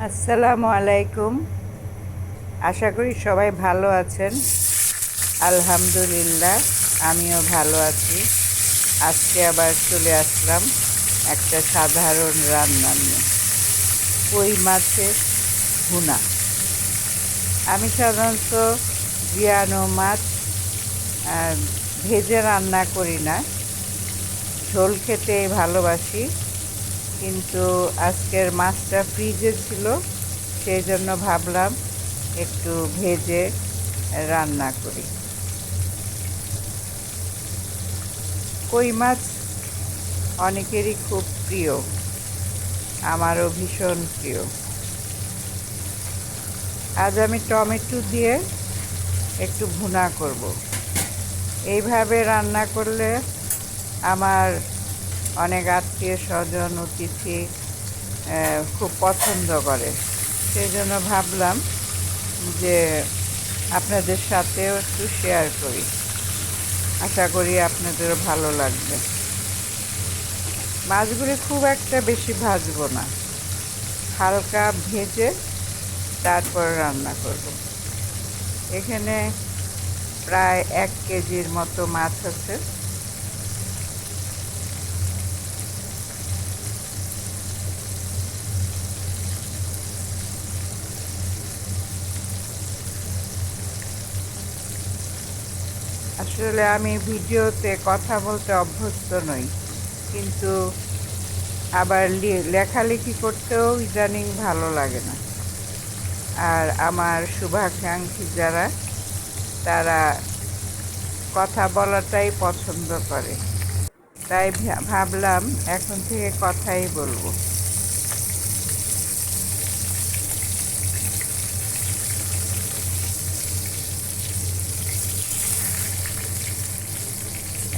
আসসালামু আলাইকুম। আশা করি সবাই ভালো আছেন। আলহামদুলিল্লাহ, আমিও ভালো আছি। আজকে আবার চলে আসলাম একটা সাধারণ রান্না নিয়ে, কই মাছের ভুনা। আমি সাধারণত জিয়ানো মাছ ভেজে রান্না করি না, ঝোল খেতেই ভালোবাসি। কিন্তু আজকের মাছটা ফ্রিজে ছিল, সেই জন্য ভাবলাম একটু ভেজে রান্না করি। কই মাছ অনেকেরই খুব প্রিয়, আমারও ভীষণ প্রিয়। আজ আমি টমেটো দিয়ে একটু ভুনা করব। এইভাবে রান্না করলে আমার অনেক আত্মীয় স্বজন অতিথি খুব পছন্দ করে। সেই জন্য ভাবলাম যে আপনাদের সাথেও একটু শেয়ার করি। আশা করি আপনাদেরও ভালো লাগবে। মাছগুলি খুব একটা বেশি ভাজবো না, হালকা ভেজে তারপর রান্না করব। এখানে প্রায় 1 কেজির মতো মাছ আছে। আসলে আমি ভিডিওতে কথা বলতে অভ্যস্ত নই, কিন্তু আবার লেখালেখি করতেও ইদানিং ভালো লাগে না। আর আমার শুভাকাঙ্ক্ষী যারা, তারা কথা বলাটাই পছন্দ করে, তাই ভাবলাম এখন থেকে কথাই বলবো।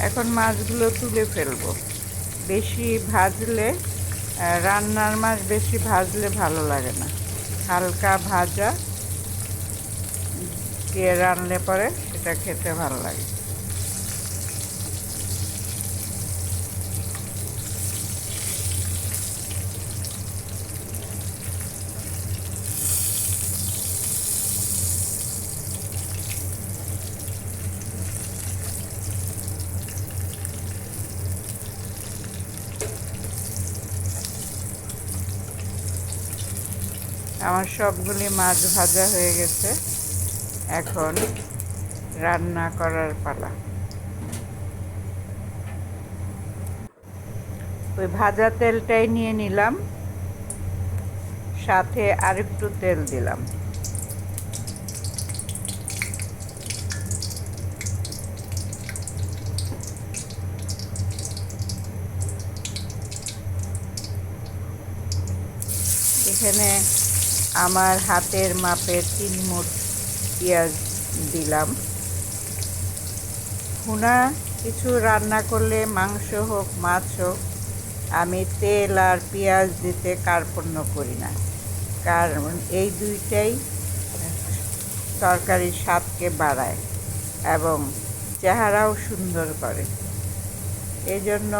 এখন মাছগুলো তুলে ফেলবো। বেশি ভাজলে রান্নার মাছ বেশি ভাজলে ভালো লাগে না। হালকা ভাজা দিয়ে রানলে পরে সেটা খেতে ভালো লাগে। আমার সবগুলি মাছ ভাজা হয়ে গেছে, এখন রান্না করার পালা। ওই ভাজা তেলটাই নিয়ে নিলাম, সাথে আরেকটু তেল দিলাম। এখানে আমার হাতের মাপের 3 মুঠ পেঁয়াজ দিলাম। ভুনা কিছু রান্না করলে, মাংস হোক মাছ হোক, আমি তেল আর পেঁয়াজ দিতে কার্পণ্য করি না, কারণ এই দুইটাই তরকারির স্বাদকে বাড়ায় এবং চেহারাও সুন্দর করে। এই জন্য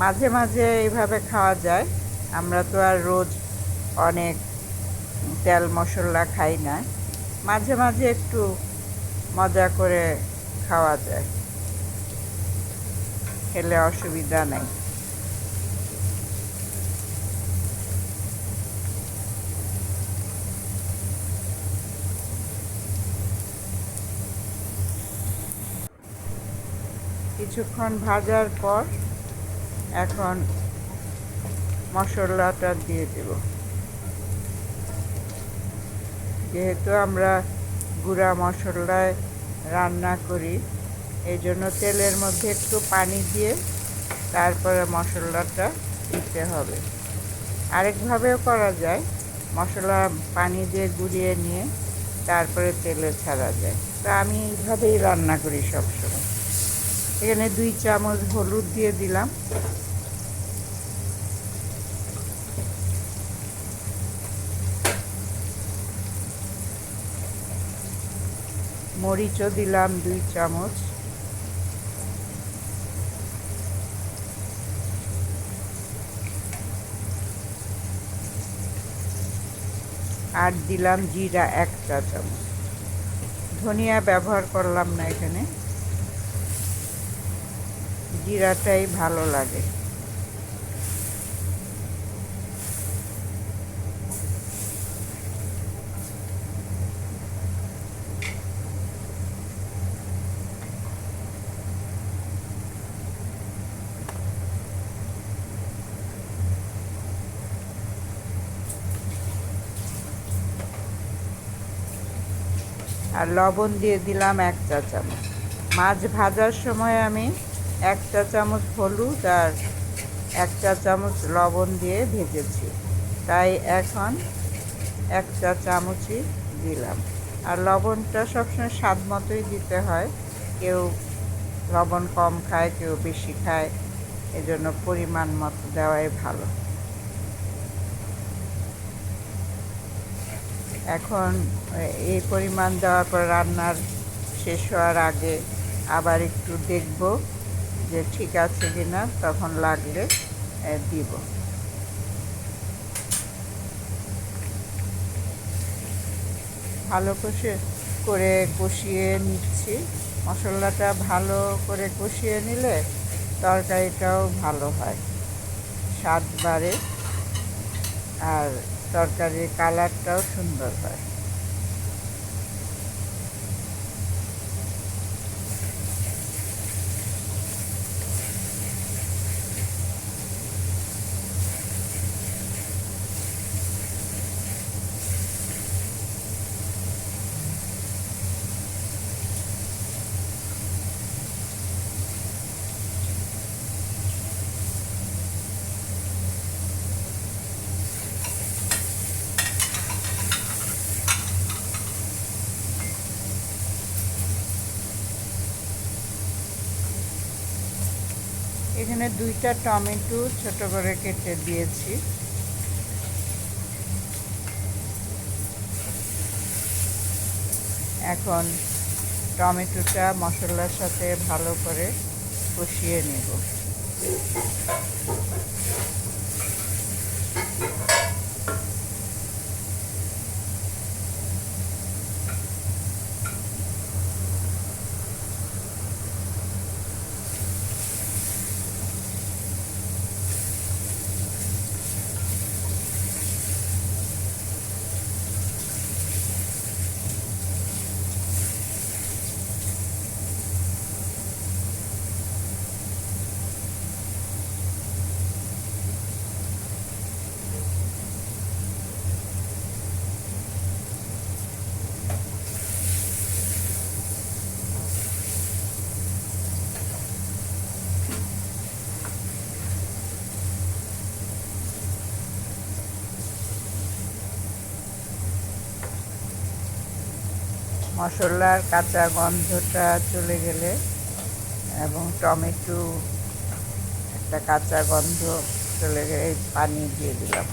মাঝে মাঝে এইভাবে খাওয়া যায়। আমরা তো আর রোজ অনেক তেল মশলা খাই না, মাঝে মাঝে একটু মজা করে খাওয়া যায়, খেলে অসুবিধা নেই। কিছুক্ষণ ভাজার পর এখন মশলাটা দিয়ে দেব। যেহেতু আমরা গুঁড়া মশলায় রান্না করি, এই জন্য তেলের মধ্যে একটু পানি দিয়ে তারপরে মশলাটা দিতে হবে। আরেকভাবেও করা যায়, মশলা পানি দিয়ে গুঁড়িয়ে নিয়ে তারপরে তেলে ছাড়া যায়। তো আমি এইভাবেই রান্না করি সবসময়। এখানে 2 চামচ হলুদ দিয়ে দিলাম, মরিচও দিলাম 2 চামচ, আর দিলাম জিরা 1 চা চামচ। ধনিয়া ব্যবহার করলাম না এখানে, জিরাটাই ভালো লাগে। আর লবণ দিয়ে দিলাম 1 চা চামচ। মাছ ভাজার সময় আমি 1 চা চামচ হলুদ আর 1 চা চামচ লবণ দিয়ে ভেজেছি, তাই এখন 1 চা চামচই দিলাম। আর লবণটা সবসময় স্বাদ মতোই দিতে হয়, কেউ লবণ কম খায়, কেউ বেশি খায়, এজন্য পরিমাণ মতো দেওয়াই ভালো। এখন এই পরিমাণ দেওয়ার পর রান্নার শেষ হওয়ার আগে আবার একটু দেখব যে ঠিক আছে কিনা, তখন লাগলে দিব। ভালো করে কষিয়ে নিচ্ছি। মশলাটা ভালো করে কষিয়ে নিলে তরকারিটাও ভালো হয়, স্বাদ বাড়ে আর তরকারির কালারটাও সুন্দর হয়। এখানে 2টা টমেটো ছোট করে কেটে দিয়েছি। এখন টমেটোটা মশলার সাথে ভালো করে কষিয়ে নেব। মশলার কাঁচা গন্ধটা চলে গেলে এবং টমেটো একটা কাঁচা গন্ধ চলে গেলে পানি দিয়ে দিলাম।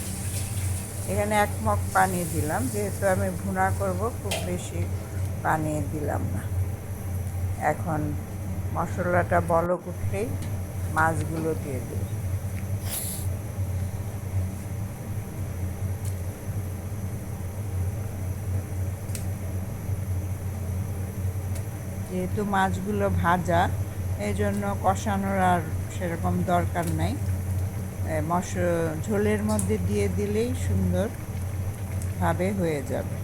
এখানে 1 মগ পানি দিলাম, যেহেতু আমি ভুনা করব, খুব বেশি পানি দিলাম না। এখন মশলাটা বলক উঠলেই মাছগুলো দিয়ে দিই। যেহেতু মাছগুলো ভাজা, এই জন্য কষানোর আর সেরকম দরকার নাই। ঝোলের মধ্যে দিয়ে দিলেই সুন্দরভাবে হয়ে যাবে।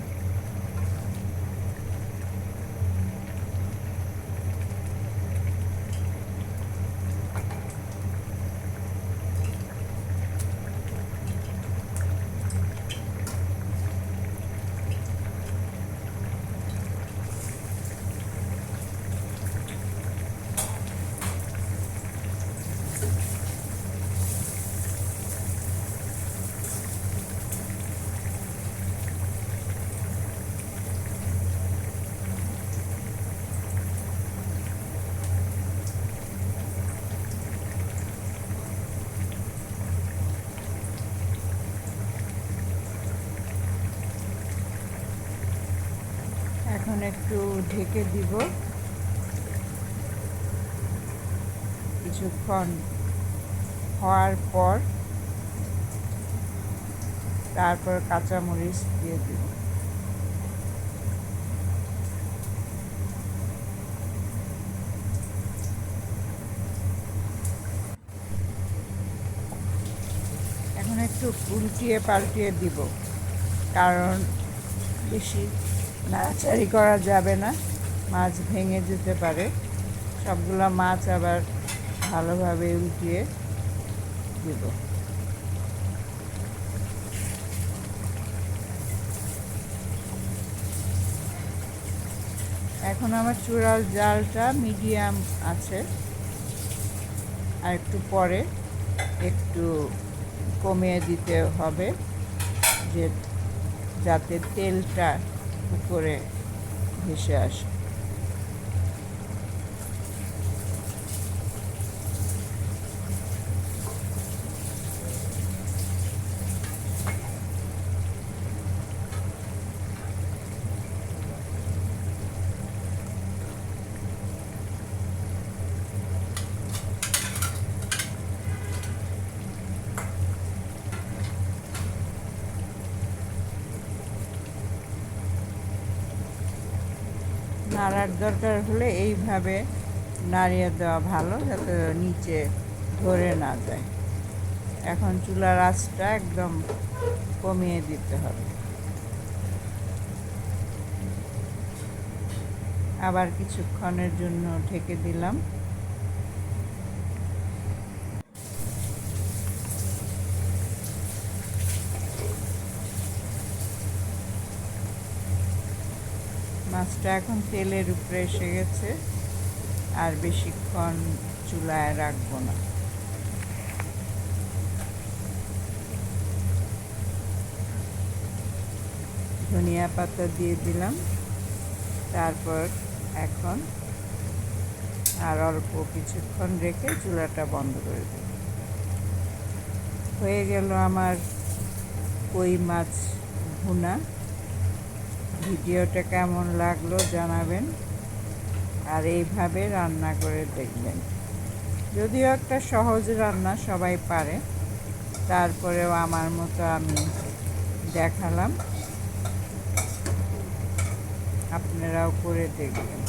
এখন একটু ঢেকে দিব। কিছুক্ষণ হওয়ার পর তারপর কাঁচামরিচ দিয়ে দিব। এখন একটু উল্টিয়ে পাল্টিয়ে দিব, কারণ বেশি নাড়াচাড়ি করা যাবে না, মাছ ভেঙে যেতে পারে। সবগুলো মাছ আবার ভালোভাবে উল্টিয়ে দিব। এখন আমার চূড়ার জালটা মিডিয়াম আছে, আর একটু পরে একটু কমিয়ে দিতে হবে, যে যাতে তেলটা উপরে ভেসে আসে। নাড়ার দরকার হলে এইভাবে নাড়িয়ে দেওয়া ভালো, যাতে নিচে ধরে না যায়। এখন চুলার আঁচটা একদম কমিয়ে দিতে হবে। আবার কিছুক্ষণের জন্য ঢেকে দিলাম। মাছটা এখন তেলের উপরে এসে গেছে, আর বেশিক্ষণ চুলায় রাখবো না। ধনিয়া পাতা দিয়ে দিলাম। তারপর এখন আর অল্প কিছুক্ষণ রেখে চুলাটা বন্ধ করে দেব। হয়ে গেল আমার কই মাছ ভুনা। ভিডিওটা কেমন লাগলো জানাবেন, আর এইভাবে রান্না করে দেখবেন। যদিও একটা সহজ রান্না, সবাই পারে, তারপরেও আমার মতো আমি দেখালাম, আপনারাও করে দেখবেন।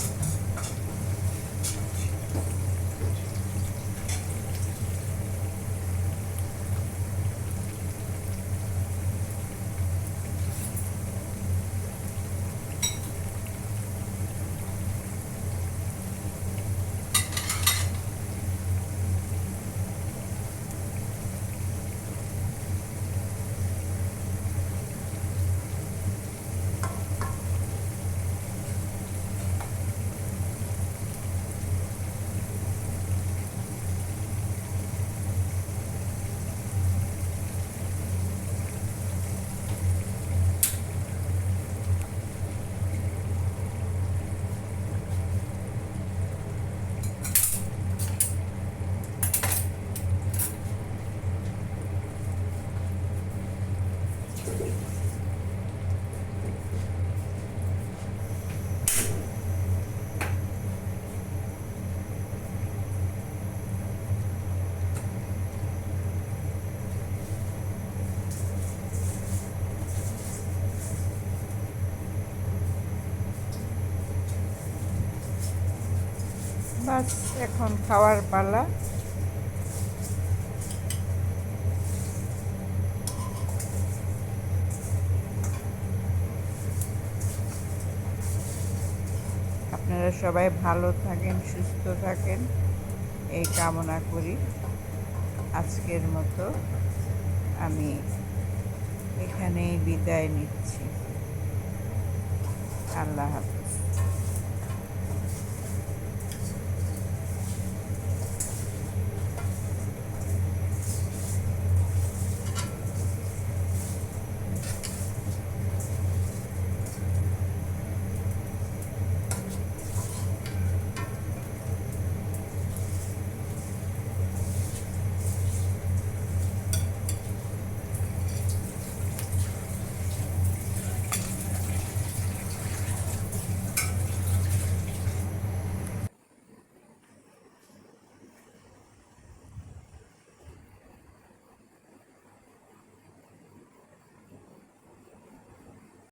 বাস, এখন খাওয়ার পালা। আপনারা সবাই ভালো থাকেন, সুস্থ থাকেন, এই কামনা করি। আজকের মতো আমি এখানেই বিদায় নিচ্ছি। আল্লাহ হাফেজ।